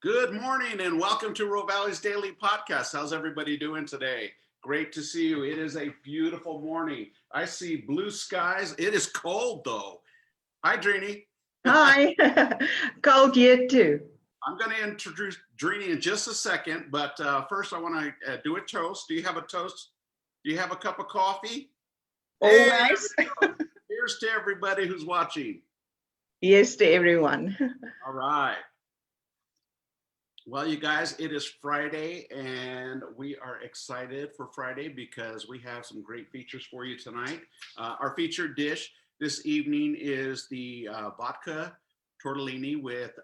Good morning and welcome to Rovali's Daily Podcast. How's everybody doing today? Great to see you. It is a beautiful morning. I see blue skies. It is cold though. Hi, Drienie. Hi, cold here too. I'm going to introduce Drienie in just a second, but first I want to do a toast. Do you have a toast? Do you have a cup of coffee? Always. Hey, here's to everybody who's watching. Yes, to everyone. All right. Well, you guys, it is Friday and we are excited for Friday because we have some great features for you tonight. Our featured dish this evening is the vodka tortellini with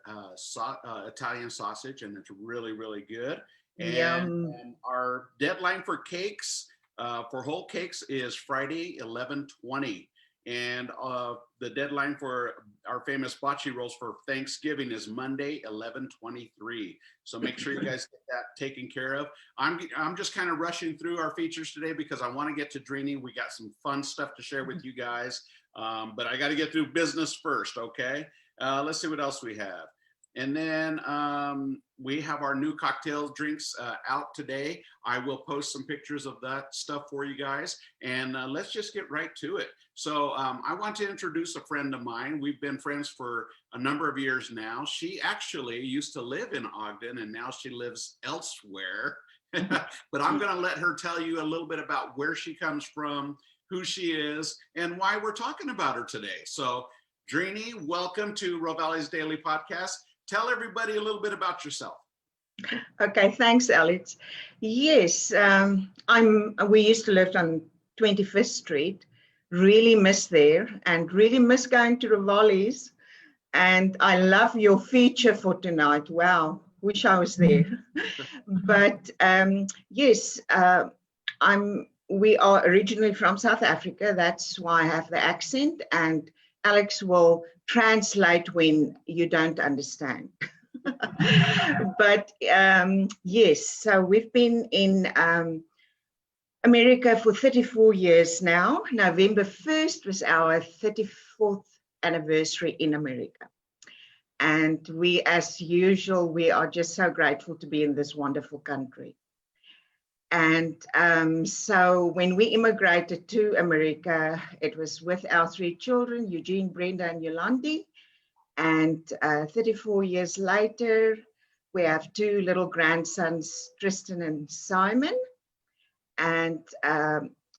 Italian sausage, and it's really, really good. And our deadline for cakes, for whole cakes, is Friday, 11/20. And the deadline for our famous bacci rolls for Thanksgiving is Monday, 11/23. So make sure you guys get that taken care of. I'm just kind of rushing through our features today because I want to get to Drienie. We got some fun stuff to share with you guys, but I got to get through business first, okay? Let's see what else we have. And then we have our new cocktail drinks out today. I will post some pictures of that stuff for you guys. And let's just get right to it. So I want to introduce a friend of mine. We've been friends for a number of years now. She actually used to live in Ogden and now she lives elsewhere. But I'm going to let her tell you a little bit about where she comes from, who she is, and why we're talking about her today. So Drienie, welcome to Rovali's Daily Podcast. Tell everybody a little bit about yourself. Okay, thanks, Alex. Yes, we used to live on 25th Street. Really miss there and really miss going to Rovali's. And I love your feature for tonight. Wow, wish I was there. But yes, we are originally from South Africa. That's why I have the accent, and Alex will translate when you don't understand. But yes, so we've been in America for 34 years now. November 1st was our 34th anniversary in America. And we, as usual, we are just so grateful to be in this wonderful country. And so when we immigrated to America, it was with our three children, Eugene, Brenda, and Yolandi. And 34 years later, we have two little grandsons, Tristan and Simon. And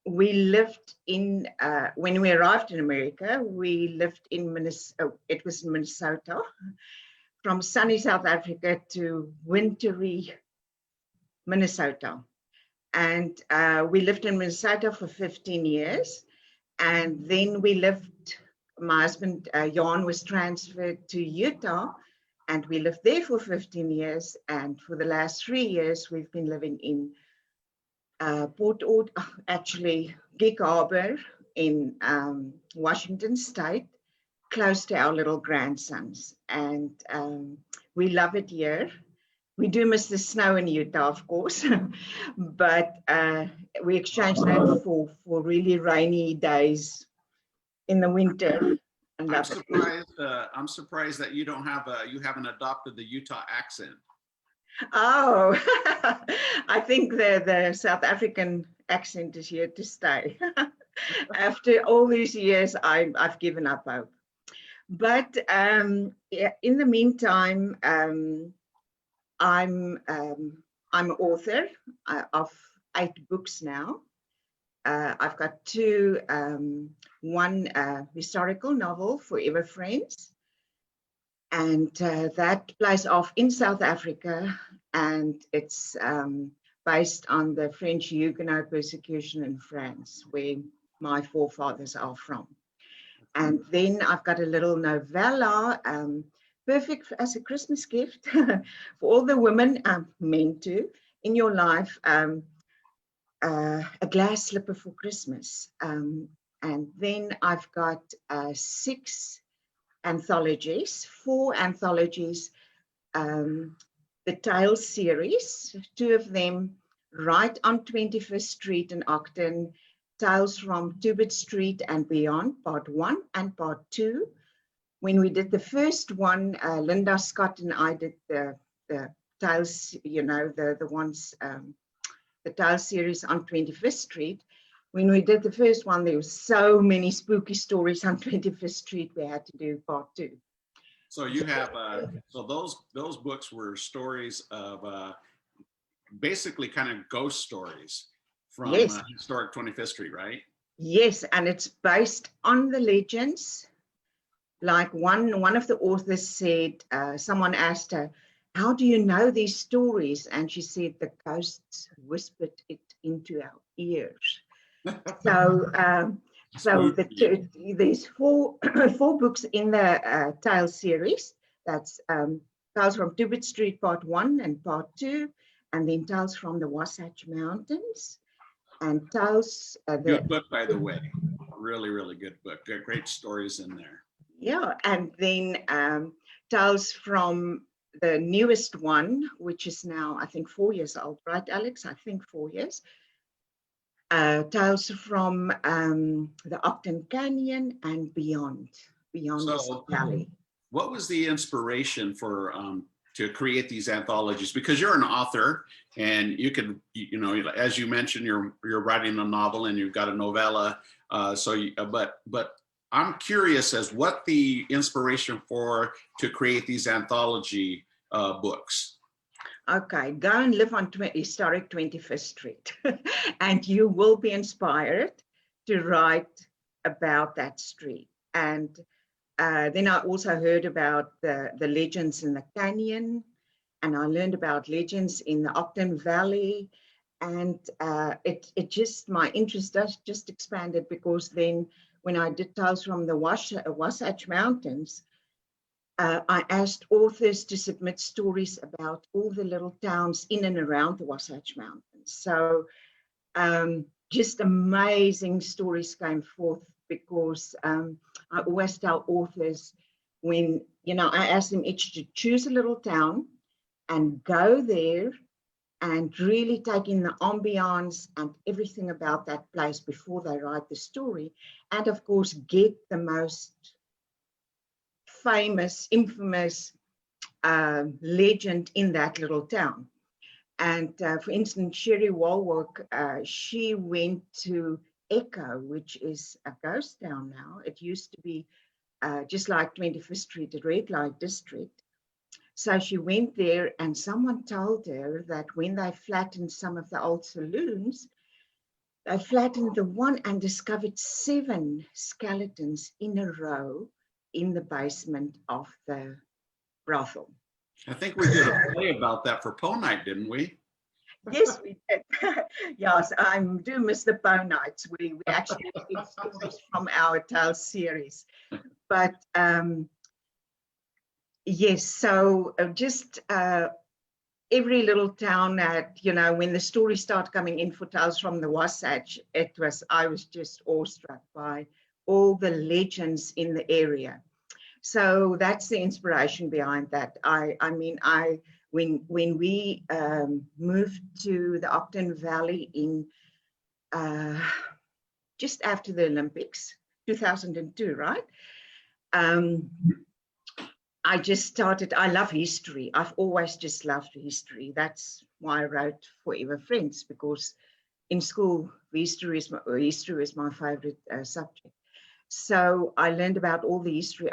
we lived in, when we arrived in America, we lived in Minnesota, it was in Minnesota, from sunny South Africa to wintry Minnesota. And we lived in Minnesota for 15 years. And then we lived, my husband, Jan, was transferred to Utah. And we lived there for 15 years. And for the last 3 years, we've been living in Gig Harbor in Washington State, close to our little grandsons. And we love it here. We do miss the snow in Utah, of course, but we exchange that for really rainy days in the winter. I'm surprised that you haven't adopted the Utah accent. Oh, I think the South African accent is here to stay. After all these years, I've given up hope. But in the meantime, I'm an author of 8 books now. I've got 2, one historical novel, Forever Friends, and that plays off in South Africa, and it's based on the French Huguenot persecution in France, where my forefathers are from. And then I've got a little novella, perfect as a Christmas gift for all the women, men too, in your life, A Glass Slipper for Christmas. And then I've got 6 anthologies, 4 anthologies, the Tales series, 2 of them right on 25th Street in Ogden, Tales from Tubert Street and Beyond, Part 1 and Part 2. When we did the first one, Linda Scott and I did the the tales, the ones, the tale series on 25th Street. When we did the first one, there were so many spooky stories on 25th Street. We had to do part 2. So you have, so those books were stories of basically kind of ghost stories from Yes. historic 25th Street, right? Yes, and it's based on the legends. Like one of the authors said, someone asked her, "How do you know these stories?" And she said, "The ghosts whispered it into our ears." So there's four books in the tale series. That's Tales from Tibet Street Part 1 and Part 2, and then Tales from the Wasatch Mountains, and Tales. Good book, by the way. Really, really good book. Great stories in there. Yeah, and then Tales from the newest one, which is now, I think, 4 years old, right, Alex? I think 4 years. Tales from the Ogden Canyon and beyond the valley. What was the inspiration for to create these anthologies? Because you're an author, and you can, as you mentioned, you're writing a novel and you've got a novella. But I'm curious as what the inspiration for to create these anthology books. Okay, go and live on historic 25th Street and you will be inspired to write about that street. And then I also heard about the legends in the canyon, and I learned about legends in the Ogden Valley. And it just, my interest just expanded, because then when I did Tales from the Wasatch Mountains, I asked authors to submit stories about all the little towns in and around the Wasatch Mountains. So just amazing stories came forth, because I always tell authors, when, I ask them each to choose a little town and go there and really take in the ambiance and everything about that place before they write the story. And of course, get the most famous, infamous legend in that little town. And for instance, Sherry Walwork, she went to Echo, which is a ghost town now. It used to be just like 25th Street, a red light district. So she went there, and someone told her that when they flattened some of the old saloons, they flattened the one and discovered 7 skeletons in a row in the basement of the brothel. I think we did a play about that for Poe Night, didn't we? Yes, we did. Yes, I do miss the Poe Nights. We actually did stories from our tale series. But yes, so just every little town that, when the stories start coming in for Tales from the Wasatch, I was just awestruck by all the legends in the area. So that's the inspiration behind that. When we moved to the Ogden Valley in just after the Olympics, 2002, right? I just started, I love history. I've always just loved history. That's why I wrote Forever Friends, because in school, history is my favorite subject. So I learned about all the history.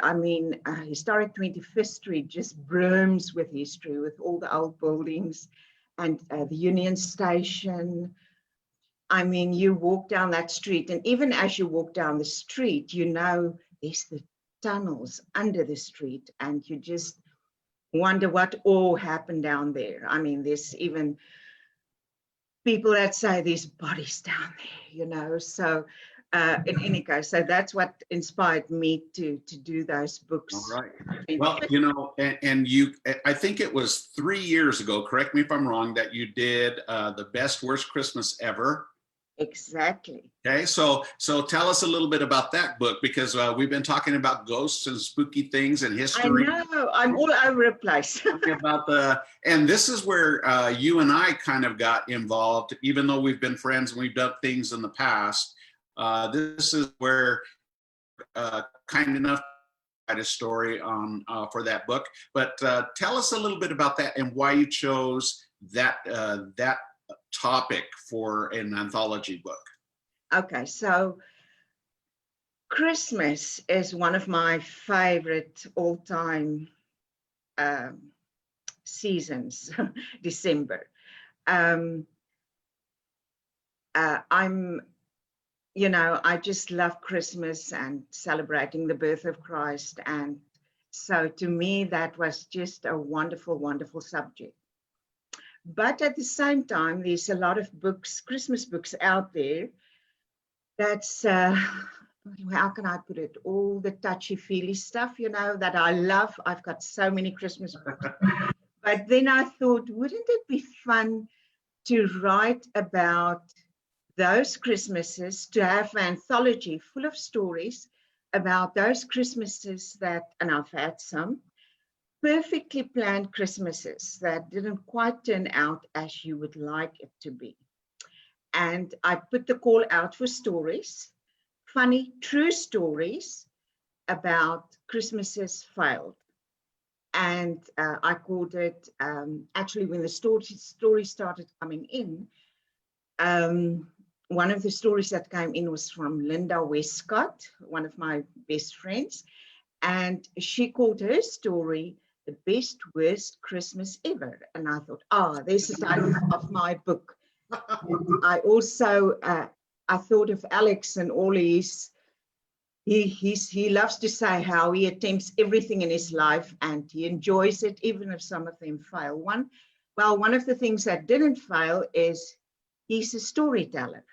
Historic 25th Street just brims with history, with all the old buildings and the Union Station. You walk down that street, and even as you walk down the street, there's the tunnels under the street, and you just wonder what all happened down there. There's even people that say there's bodies down there, so in any case, so that's what inspired me to do those books. All right. Well, I think it was 3 years ago, correct me if I'm wrong, that you did the Best Worst Christmas Ever. Exactly. Okay, so tell us a little bit about that book, because we've been talking about ghosts and spooky things and history. I know, I'm all over the place. And this is where you and I kind of got involved, even though we've been friends and we've done things in the past. This is where kind enough write a story on for that book. But tell us a little bit about that and why you chose that topic for an anthology book. Okay, so Christmas is one of my favorite all-time seasons, December. I just love Christmas and celebrating the birth of Christ. And so to me, that was just a wonderful, wonderful subject. But at the same time, there's a lot of books, Christmas books out there that's, how can I put it, all the touchy-feely stuff, that I love. I've got so many Christmas books. But then I thought, wouldn't it be fun to write about those Christmases, to have an anthology full of stories about those Christmases and I've had some, perfectly planned Christmases that didn't quite turn out as you would like it to be. And I put the call out for stories, funny, true stories about Christmases failed. And I called it, actually, when the story started coming in, one of the stories that came in was from Linda Westcott, one of my best friends. And she called her story, The Best Worst Christmas Ever. And I thought, there's the title of my book. I also, I thought of Alex and all his, he loves to say how he attempts everything in his life and he enjoys it, even if some of them fail. One of the things that didn't fail is he's a storyteller.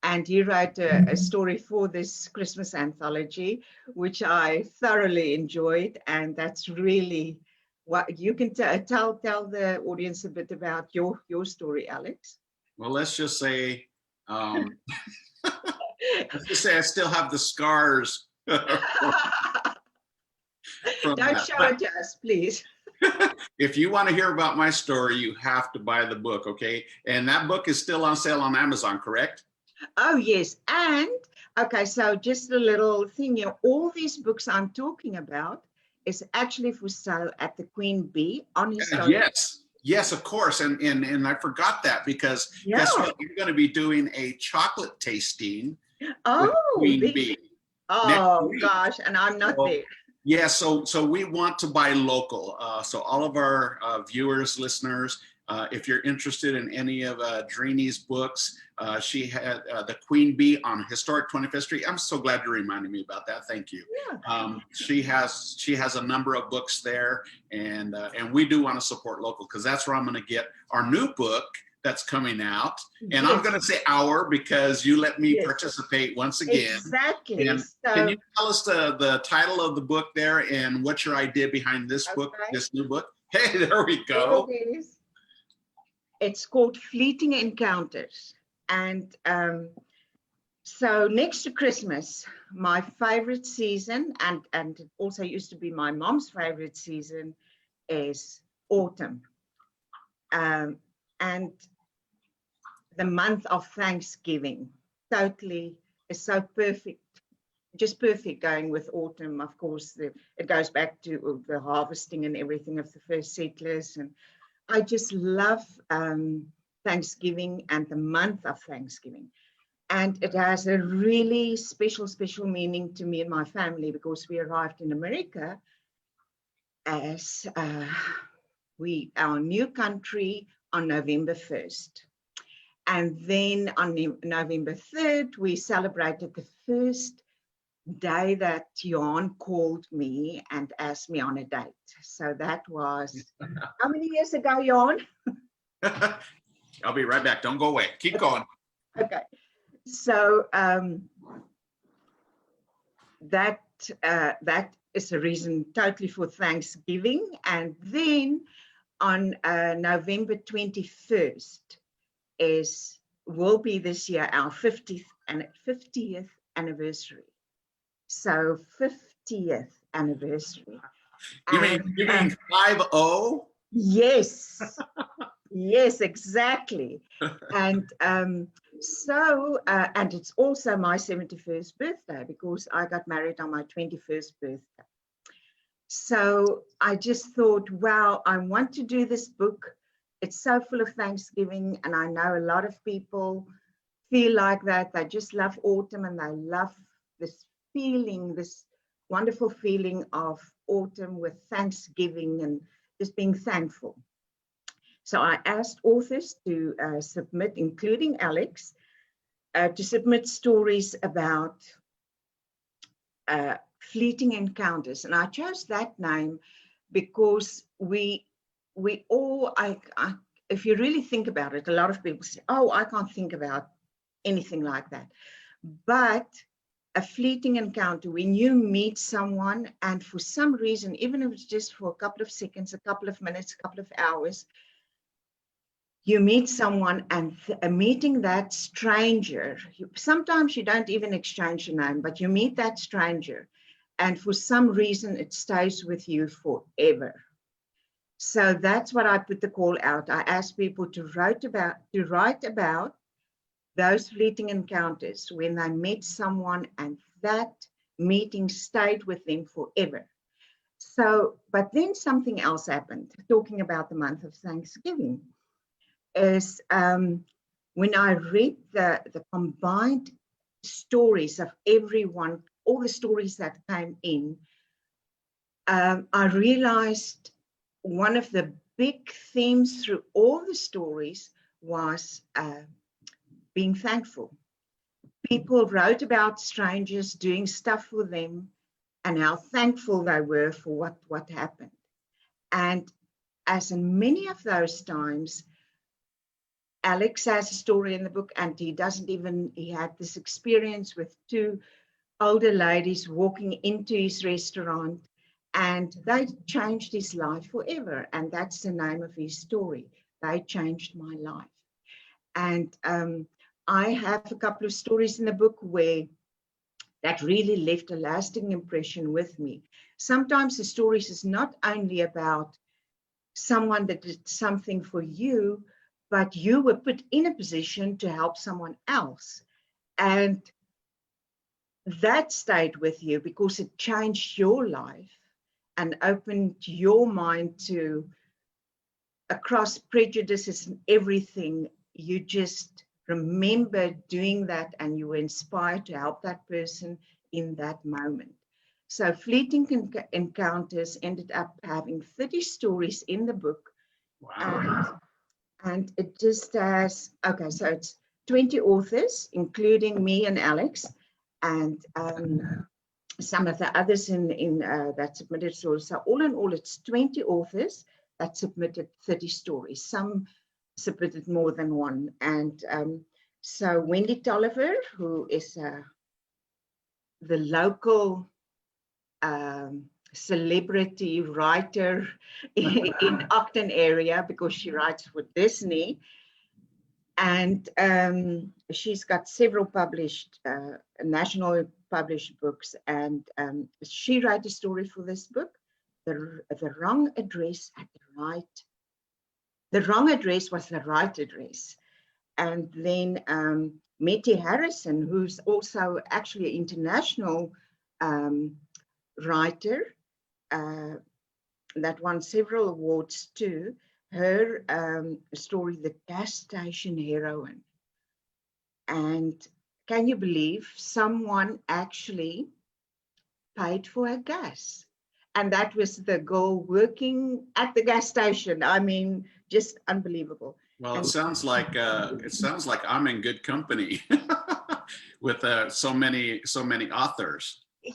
And he wrote a story for this Christmas anthology, which I thoroughly enjoyed. And that's really what you can tell the audience a bit about your story, Alex. Well, let's just say, I still have the scars. Don't show it to us, please. If you want to hear about my story, you have to buy the book, okay? And that book is still on sale on Amazon, correct? Oh, yes. And, okay, so just a little thing here. All these books I'm talking about is actually for sale at the Queen Bee on Historic. Yes, of course. And I forgot that because guess what? You're going to be doing a chocolate tasting with Queen Bee. Oh, gosh, and I'm not there. Yeah, so we want to buy local. So all of our viewers, listeners, if you're interested in any of Drienie's books, she had the Queen Bee on Historic 25th Street. I'm so glad you reminded me about that. Thank you. Yeah. She has a number of books there, and we do want to support local because that's where I'm going to get our new book that's coming out. And I'm going to say our because you let me participate once again. Exactly. And can you tell us the title of the book there and what's your idea behind this book, this new book? Hey, there we go. It's called Fleeting Encounters. And so next to Christmas, my favorite season, and it also used to be my mom's favorite season, is autumn. And the month of Thanksgiving totally is so perfect, just perfect going with autumn. Of course, it goes back to the harvesting and everything of the first settlers. And I just love Thanksgiving and the month of Thanksgiving. And it has a really special, special meaning to me and my family because we arrived in America as our new country on November 1st. And then on November 3rd, we celebrated the first day that Jan called me and asked me on a date. So that was, how many years ago, Jan? I'll be right back. Don't go away. Keep going. Okay. So that is a reason totally for Thanksgiving. And then on November 21st will be this year our 50th anniversary. So 50th anniversary. You mean 5-0? Yes. Yes, exactly. And and it's also my 71st birthday because I got married on my 21st birthday. So I just thought, wow, I want to do this book. It's so full of Thanksgiving, and I know a lot of people feel like that. They just love autumn, and they love this feeling, this wonderful feeling of autumn with Thanksgiving and just being thankful. So I asked authors to submit, including Alex, to submit stories about fleeting encounters. And I chose that name because we all, if you really think about it, a lot of people say, oh, I can't think about anything like that. But a fleeting encounter, when you meet someone and for some reason, even if it's just for a couple of seconds, a couple of minutes, a couple of hours, you meet someone, and meeting that stranger, sometimes you don't even exchange a name, but you meet that stranger, and for some reason it stays with you forever. So that's what I put the call out. I asked people to write about those fleeting encounters when they met someone and that meeting stayed with them forever. So, but then something else happened, talking about the month of Thanksgiving, is when I read the combined stories of everyone, all the stories that came in, I realized one of the big themes through all the stories was being thankful. People wrote about strangers doing stuff for them and how thankful they were for what happened. And as in many of those times, Alex has a story in the book, and he had this experience with two older ladies walking into his restaurant, and they changed his life forever. And that's the name of his story. They changed my life. And I have a couple of stories in the book where that really left a lasting impression with me. Sometimes the stories is not only about someone that did something for you, but you were put in a position to help someone else. And that stayed with you because it changed your life and opened your mind to, across prejudices and everything, you just remember doing that and you were inspired to help that person in that moment. So Fleeting Encounters ended up having 30 stories in the book. Wow. And it just has, okay, so it's 20 authors, including me and Alex, and some of the others that submitted stories. So all in all, it's 20 authors that submitted 30 stories. Some submitted more than one. And so Wendy Tolliver, who is the local celebrity writer in Ogden area, because she writes for Disney, and she's got several published national published books, and she wrote a story for this book, the wrong address at the wrong address was the right address. And then Mettie Harrison, who's also actually an international writer, that won several awards too. Her story, The Gas Station Heroine. And can you believe someone actually paid for her gas? And that was the girl working at the gas station. I mean, just unbelievable. Well, it sounds like I'm in good company with so many authors. Yeah,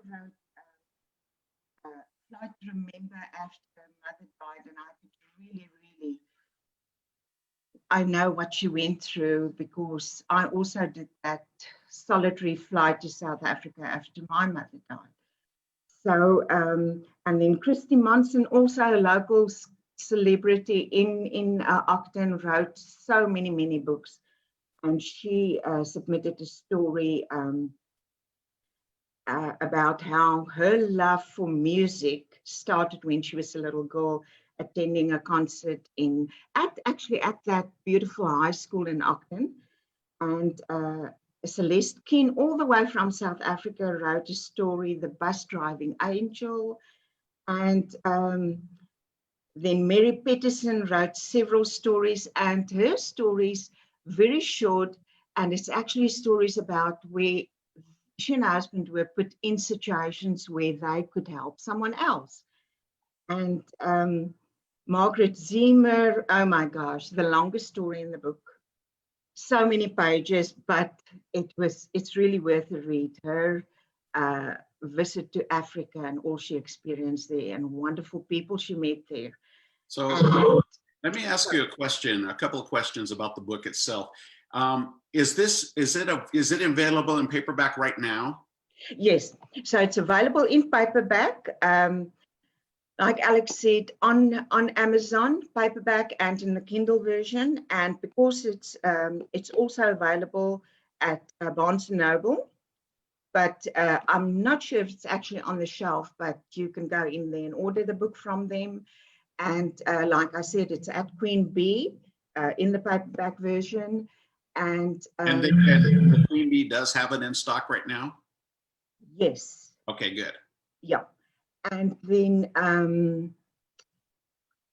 wrote Flight to Remember after her mother died, and I could really, I know what she went through because I also did that solitary flight to South Africa after my mother died. So, and then Christy Monson, also a local celebrity in Ogden, wrote so many books, and she submitted a story about how her love for music started when she was a little girl, attending a concert at that beautiful high school in Ogden. And Celeste Keane, all the way from South Africa, wrote a story, The Bus Driving Angel. And then Mary Peterson wrote several stories, and her stories very short, and it's actually stories about where she and her husband were put in situations where they could help someone else. And Margaret Ziemer, oh my gosh, the longest story in the book. So many pages, but it's really worth a read. Her visit to Africa and all she experienced there, and wonderful people she met there. So let me ask you a question, a couple of questions about the book itself. Is it available in paperback right now? Yes, so it's available in paperback. Like Alex said, on Amazon, paperback, and in the Kindle version. And because it's also available at Barnes & Noble, but I'm not sure if it's actually on the shelf, but you can go in there and order the book from them. And like I said, it's at Queen Bee in the paperback version. And the Queen Bee does have it in stock right now? Yes. Okay, good. Yeah. And then,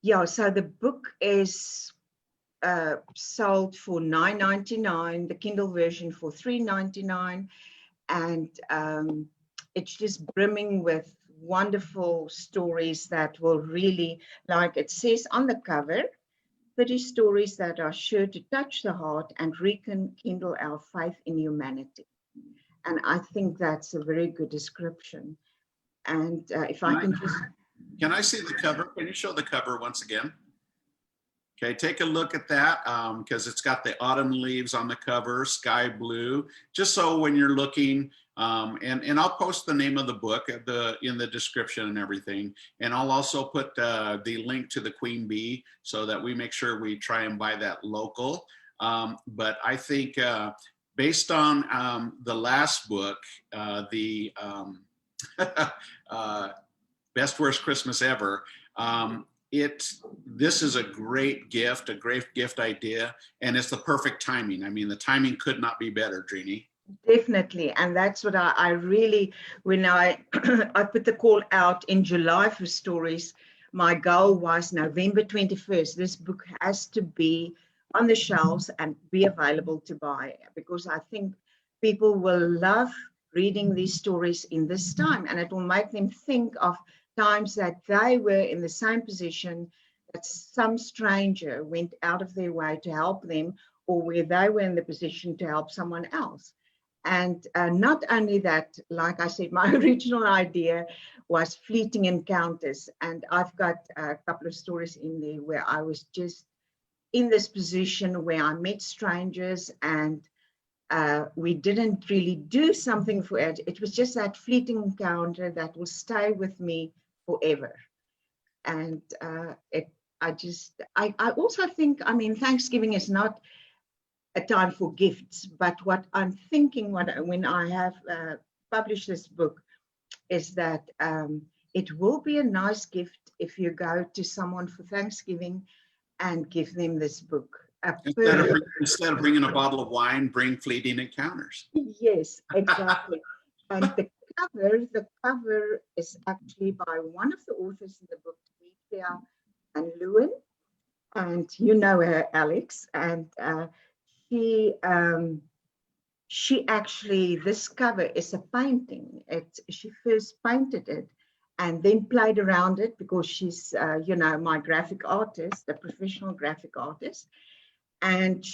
yeah, so the book is sold for $9.99, the Kindle version for $3.99. And it's just brimming with wonderful stories that will really, like it says on the cover, 30 stories that are sure to touch the heart and rekindle our faith in humanity. And I think that's a very good description. And if I can just... Can I see the cover? Can you show the cover once again? Okay, take a look at that because it's got the autumn leaves on the cover, sky blue, just so when you're looking, and I'll post the name of the book in the description and everything. And I'll also put the link to the Queen Bee so that we make sure we try and buy that local. But I think based on the last book, the Best Worst Christmas Ever, this is a great gift idea, and it's the perfect timing. I mean, the timing could not be better, Drienie. Definitely, and that's what I really, when I put the call out in July for stories, my goal was November 21st. This book has to be on the shelves and be available to buy, because I think people will love reading these stories in this time, and it will make them think of times that they were in the same position, that some stranger went out of their way to help them, or where they were in the position to help someone else. And not only that, like I said, my original idea was fleeting encounters. And I've got a couple of stories in there where I was just in this position where I met strangers and we didn't really do something for it. It was just that fleeting encounter that will stay with me forever. And I also think, I mean, Thanksgiving is not a time for gifts, but what I'm thinking when I have published this book is that it will be a nice gift if you go to someone for Thanksgiving and give them this book. Instead of bringing a bottle of wine, bring fleeting encounters. Yes, exactly. And the cover is actually by one of the authors in the book, Demetria and Lewin, and you know her, Alex, and she actually, this cover is a painting. She first painted it and then played around it because she's, you know, my graphic artist, a professional graphic artist. And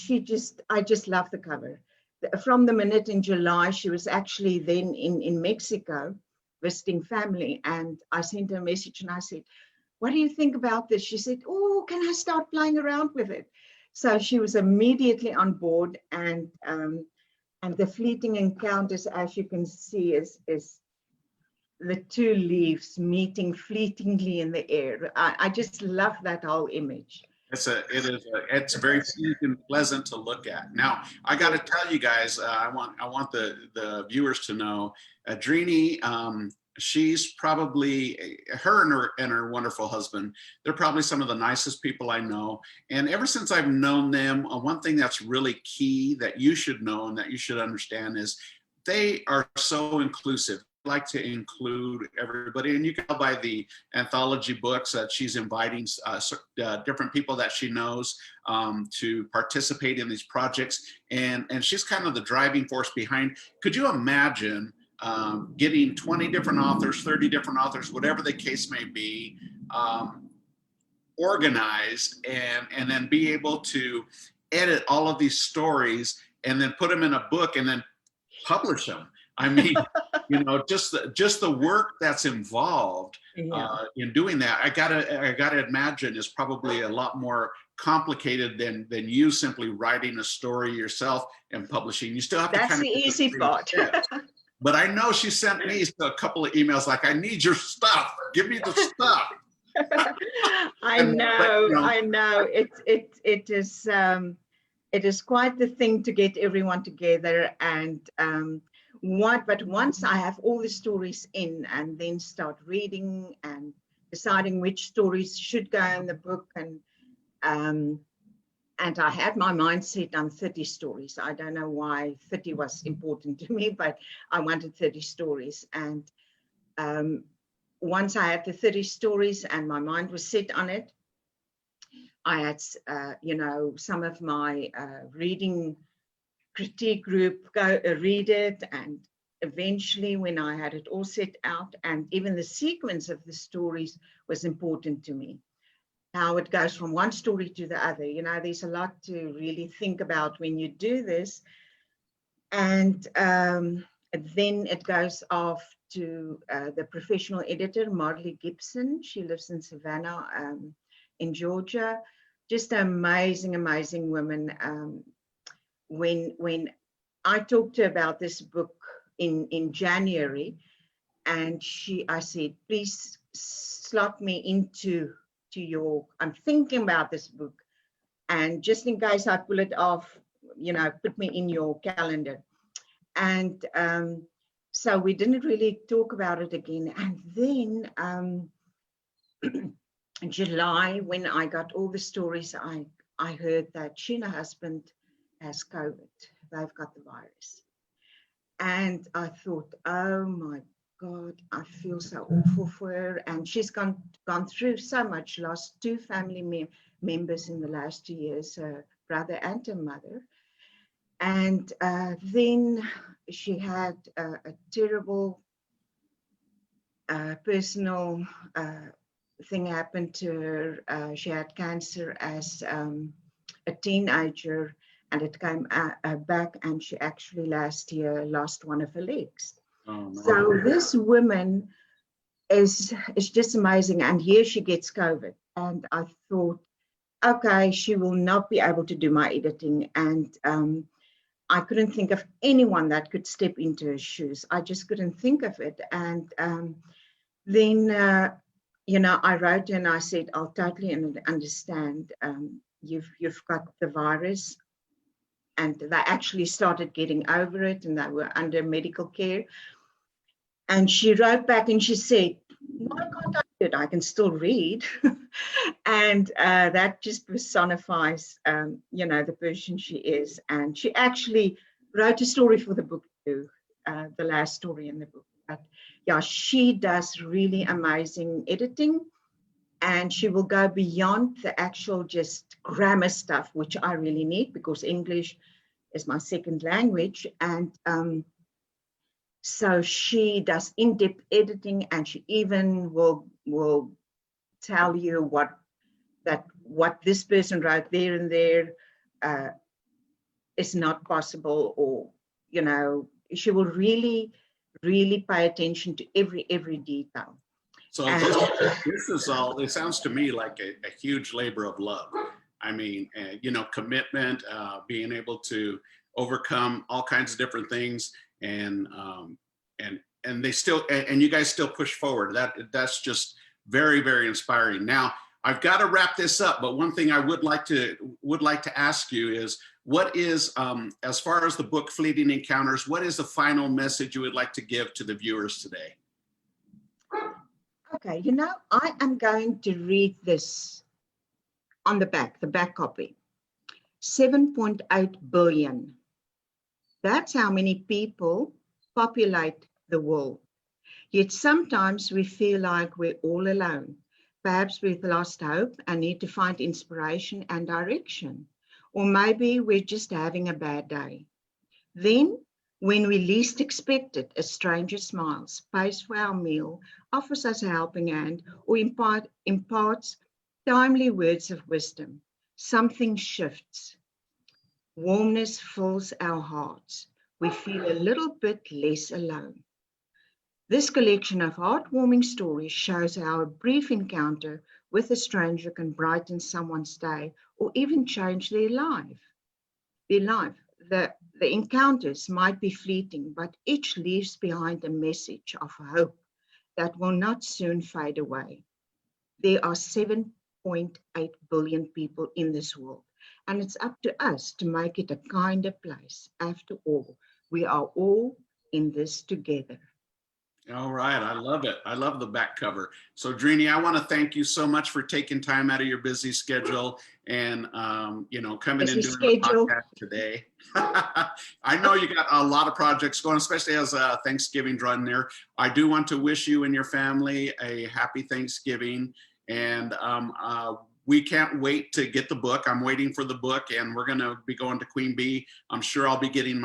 I just love the cover. From the minute in July, she was actually then in Mexico visiting family. And I sent her a message and I said, what do you think about this? She said, oh, can I start playing around with it? So she was immediately on board, and the fleeting encounters, as you can see, is the two leaves meeting fleetingly in the air. I just love that whole image. It's very sweet and pleasant to look at. Now, I got to tell you guys, I want the viewers to know, Drienie she's probably, her and her wonderful husband, they're probably some of the nicest people I know. And ever since I've known them, one thing that's really key that you should know and that you should understand is they are so inclusive. Like to include everybody, and you can tell by the anthology books that she's inviting different people that she knows to participate in these projects, and she's kind of the driving force behind. Could you imagine getting 20 different authors, 30 different authors, whatever the case may be, organized, and then be able to edit all of these stories and then put them in a book and then publish them? I mean, you know, just the work that's involved in doing that, I gotta imagine is probably a lot more complicated than you simply writing a story yourself and publishing. You still have to. That's kind the easy part. But I know she sent me a couple of emails like, "I need your stuff. Give me the stuff." I know. It is quite the thing to get everyone together, and but once I have all the stories in and then start reading and deciding which stories should go in the book, and I had my mind set on 30 stories. I don't know why 30 was important to me, but I wanted 30 stories. And once I had the 30 stories and my mind was set on it, I had, some of my reading critique group go read it, and eventually when I had it all set out, and even the sequence of the stories was important to me, how it goes from one story to the other. You know, there's a lot to really think about when you do this. And then it goes off to the professional editor, Marley Gibson. She lives in Savannah in Georgia. Just an amazing woman. When I talked to her about this book in January, and I said, please slot me into I'm thinking about this book, and just in case I pull it off, put me in your calendar. And so we didn't really talk about it again. And then in July, when I got all the stories, I heard that she and her husband has COVID. They've got the virus. And I thought, oh my God, I feel so awful for her. And she's gone through so much, lost 2 family members in the last 2 years, her brother and her mother. And then she had a terrible personal thing happen to her. She had cancer as a teenager, and it came back, and she actually last year lost one of her legs. Oh, no. So this woman is just amazing, and here she gets COVID. And I thought, okay, she will not be able to do my editing, and I couldn't think of anyone that could step into her shoes. I just couldn't think of it. And then, I wrote and I said, I'll totally understand. You've got the virus. And they actually started getting over it, and they were under medical care. And she wrote back and she said, why can't I do it? I can still read. And that just personifies, the person she is. And she actually wrote a story for the book too, the last story in the book. But yeah, she does really amazing editing, and she will go beyond the actual just grammar stuff, which I really need because English is my second language. And so she does in-depth editing, and she even will tell you what this person wrote there and there is not possible, or she will really pay attention to every detail. So this is all, it sounds to me like a huge labor of love. I mean, commitment, being able to overcome all kinds of different things, and they still, and you guys still push forward. That's just very, very inspiring. Now, I've got to wrap this up, but one thing I would like to ask you is, what is, as far as the book Fleeting Encounters, what is the final message you would like to give to the viewers today? Okay, I am going to read this on the back copy. 7.8 billion. That's how many people populate the world. Yet sometimes we feel like we're all alone. Perhaps we've lost hope and need to find inspiration and direction. Or maybe we're just having a bad day. Then, when we least expect it, a stranger smiles, pays for our meal, offers us a helping hand, or imparts timely words of wisdom. Something shifts. Warmness fills our hearts. We feel a little bit less alone. This collection of heartwarming stories shows how a brief encounter with a stranger can brighten someone's day or even change their life. The encounters might be fleeting, but each leaves behind a message of hope that will not soon fade away. There are 7.8 billion people in this world, and it's up to us to make it a kinder place. After all, we are all in this together. All right, I love it. I love the back cover. So, Drienie, I want to thank you so much for taking time out of your busy schedule and coming and doing the podcast today. I know you got a lot of projects going, especially as Thanksgiving drawing near. I do want to wish you and your family a happy Thanksgiving, and we can't wait to get the book. I'm waiting for the book, and we're going to be going to Queen Bee. I'm sure I'll be getting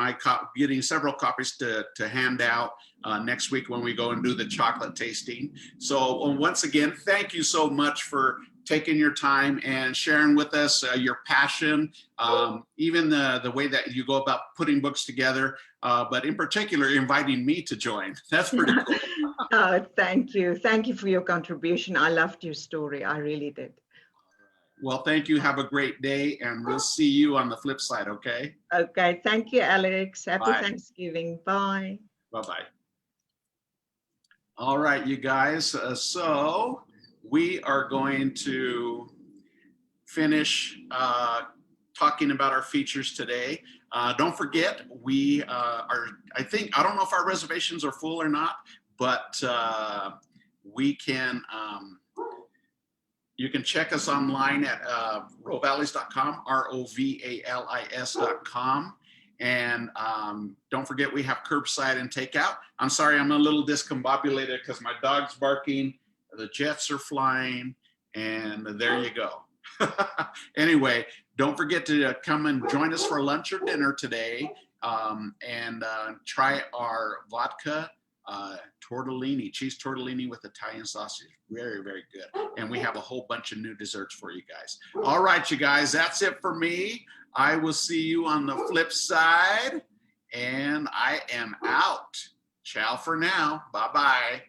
getting several copies to hand out next week when we go and do the chocolate tasting. So once again, thank you so much for taking your time and sharing with us your passion, even the way that you go about putting books together, but in particular, inviting me to join. That's pretty cool. Oh, thank you. Thank you for your contribution. I loved your story. I really did. Well, thank you. Have a great day, and we'll see you on the flip side, okay? Okay. Thank you, Alex. Happy Bye. Thanksgiving. Bye. Bye-bye. All right, you guys. So we are going to finish talking about our features today. Don't forget, we I don't know if our reservations are full or not, but we can... you can check us online at rovalis.com, ROVALIS.com. And don't forget, we have curbside and takeout. I'm sorry, I'm a little discombobulated because my dog's barking, the jets are flying, and there you go. Anyway, don't forget to come and join us for lunch or dinner today, and try our vodka tortellini, cheese tortellini with Italian sausage. Very, very good. And we have a whole bunch of new desserts for you guys. All right, you guys, that's it for me. I will see you on the flip side, and I am out. Ciao for now. Bye-bye.